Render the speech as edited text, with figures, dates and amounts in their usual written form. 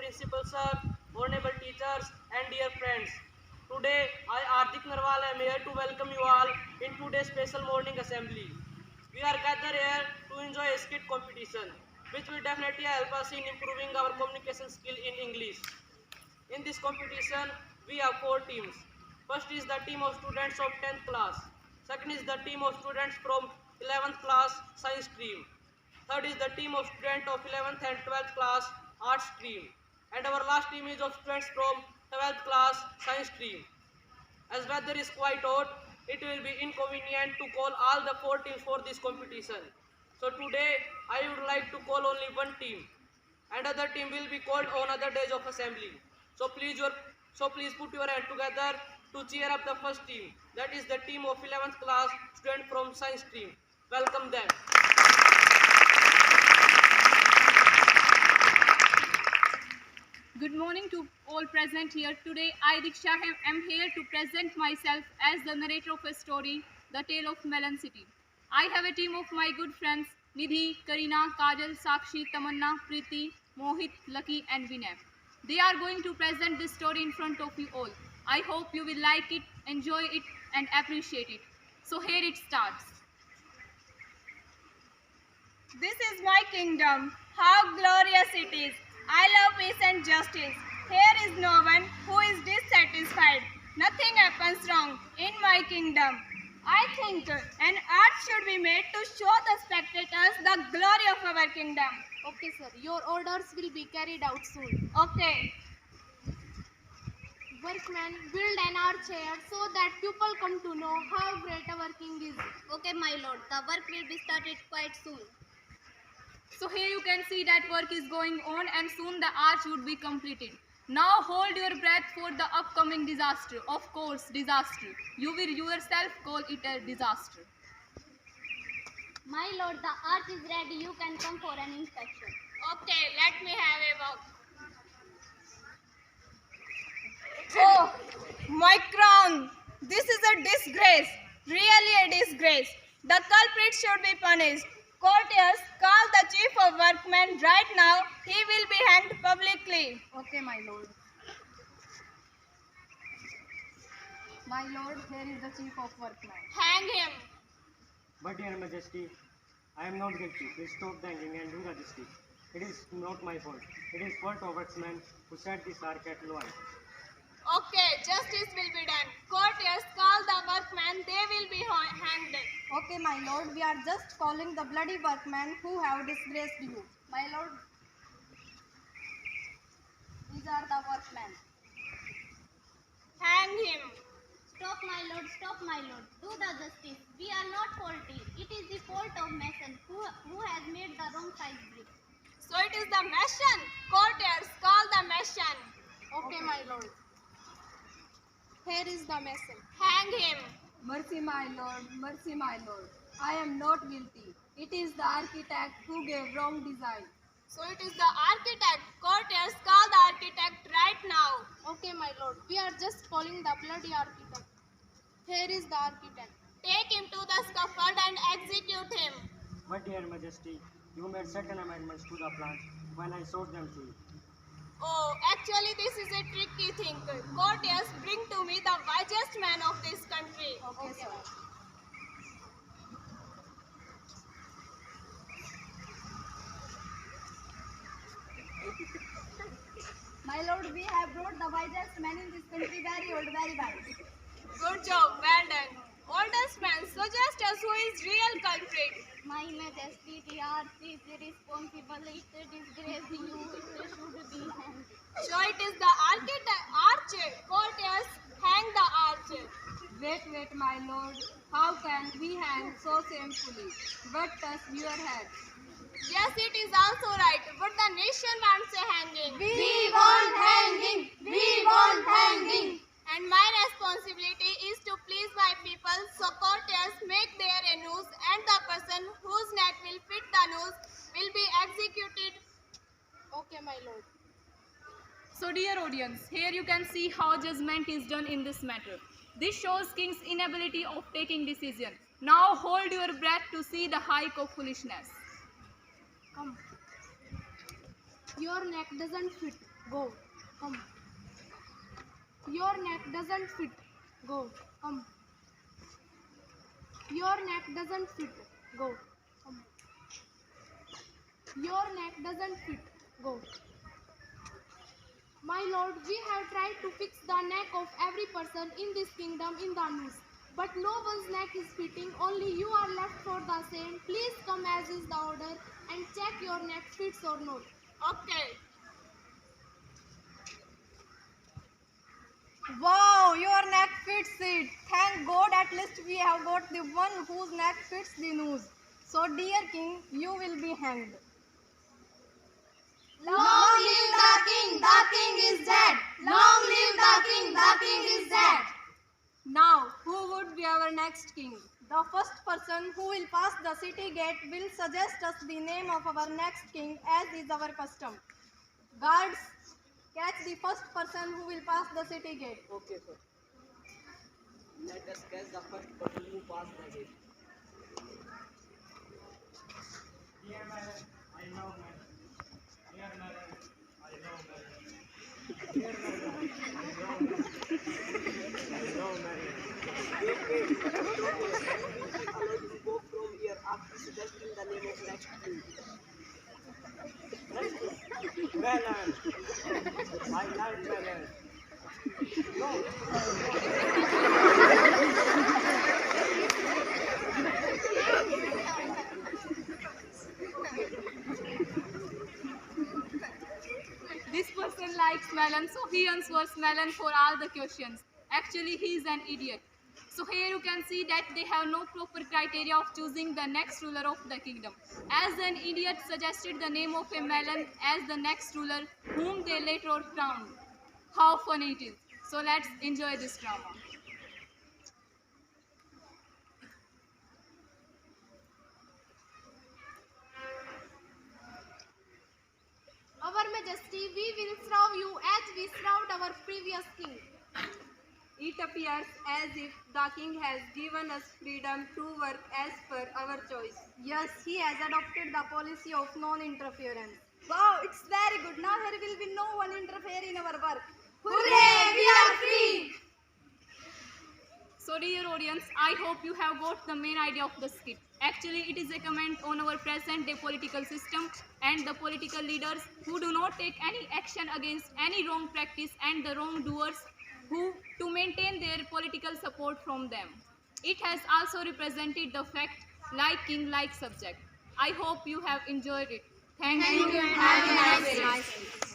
Principal Sir, Honorable Teachers, and dear friends. Today, I, Ardik Narwal, am here to welcome you all in today's special morning assembly. We are gathered here to enjoy a skit competition, which will definitely help us in improving our communication skill in English. In this competition, we have 4 teams. First is the team of students of 10th class. Second is the team of students from 11th class science stream. Third is the team of students of 11th and 12th class arts stream. And our last team is of students from 12th class science stream. As weather is quite hot, it will be inconvenient to call all the 4 teams for this competition. So today, I would like to call only one team. And other team will be called on other days of assembly. So please put your hand together to cheer up the first team. That is the team of 11th class student from science stream. Welcome them. Good morning to all present here. Today, I, Diksha, am here to present myself as the narrator of a story, The Tale of Melon City. I have a team of my good friends, Nidhi, Karina, Kajal, Sakshi, Tamanna, Preeti, Mohit, Lucky, and Vinay. They are going to present this story in front of you all. I hope you will like it, enjoy it, and appreciate it. So here it starts. This is my kingdom. How glorious it is. I love peace and justice. Here is no one who is dissatisfied. Nothing happens wrong in my kingdom. I think an art should be made to show the spectators the glory of our kingdom. Okay, sir. Your orders will be carried out soon. Okay. Workmen, build an archer so that people come to know how great our king is. Okay, my lord. The work will be started quite soon. So here you can see that work is going on and soon the arch would be completed. Now hold your breath for the upcoming disaster. Of course, disaster. You will yourself call it a disaster. My lord, the arch is ready. You can come for an inspection. Okay, let me have a walk. Oh, my crown! This is a disgrace. Really a disgrace. The culprit should be punished. Courtiers, call the chief of workmen right now. He will be hanged publicly. Okay, my lord. My lord, here is the chief of workmen. Hang him. But your majesty, I am not guilty. Please stop the hanging and do the justice. It is not my fault. It is fault of workmen who set this ark at low height. Okay, justice will be done. Courtiers, call the workmen. They will be hanged. Okay, my lord, we are just calling the bloody workmen who have disgraced you. My lord, these are the workmen. Hang him. Stop, my lord. Stop, my lord. Do the justice. We are not faulty. It is the fault of mason who has made the wrong size brick. So it is the mason. Courtiers, call the mason. Okay, my lord. Here is the mason. Hang him. Mercy, my lord. Mercy, my lord. I am not guilty. It is the architect who gave wrong design. So it is the architect. Courtiers, call the architect right now. Okay, my lord. We are just calling the bloody architect. Here is the architect. Take him to the scaffold and execute him. But your majesty, you made certain amendments to the plans when I showed them to you. Oh, actually this is a tricky thing. Courtiers, bring to me the wisest man of this country. Okay, sir. My lord, we have brought the wisest man in this country, very old, very wise. Good job, well done. Oldest man, suggest us who is real culprit. My majesty, the arch is responsible. It disgrace you. It should be hanged. So it is the architect, archer. Courtiers, hang the archer. Wait, my lord. How can we hang so shamefully? But touch your head. Yes, it is also right, but the nation wants a hanging. We want hanging! We want hanging! And my responsibility is to please my people, so courtiers make there a noose, and the person whose neck will fit the noose will be executed. Okay, my lord. So dear audience, here you can see how judgment is done in this matter. This shows king's inability of taking decision. Now hold your breath to see the height of foolishness. Come. Your neck doesn't fit. Go. Come. Your neck doesn't fit. Go. Come. Your neck doesn't fit. Go. Come. Your neck doesn't fit. Go. My lord, we have tried to fix the neck of every person in this kingdom in the noose. But no one's neck is fitting, only you are left for the same. Please come as is the order and check your neck fits or not. Okay. Wow, your neck fits it. Thank God at least we have got the one whose neck fits the noose. So dear king, you will be hanged. Long live the king is dead. Long live the king is dead. Now, who would be our next king? The first person who will pass the city gate will suggest us the name of our next king as is our custom. Guards, catch the first person who will pass the city gate. Okay, sir. Let us catch the first person who passed the gate. Dear Melon, I love Melon. Dear Melon, I love Melon. Dear Melon, I love Melon. I love Melon. Wait. Allow you to go from here after suggesting the name of next king. Melon. I like Melon. No. This person likes melon, so he answers melon for all the questions. Actually, he is an idiot. So here you can see that they have no proper criteria of choosing the next ruler of the kingdom. As an idiot suggested the name of a melon as the next ruler, whom they later crowned. How funny it is. So let's enjoy this drama. Our Majesty, we will serve you as we served our previous king. It appears as if the king has given us freedom to work as per our choice. Yes, he has adopted the policy of non-interference. Wow, it's very good. Now there will be no one interfere in our work. Hooray, we are free. So dear audience, I hope you have got the main idea of the skit. Actually, it is a comment on our present day political system and the political leaders who do not take any action against any wrong practice and the wrongdoers who to maintain their political support from them. It has also represented the fact like king, like subject. I hope you have enjoyed it. Thank you. Have a nice day.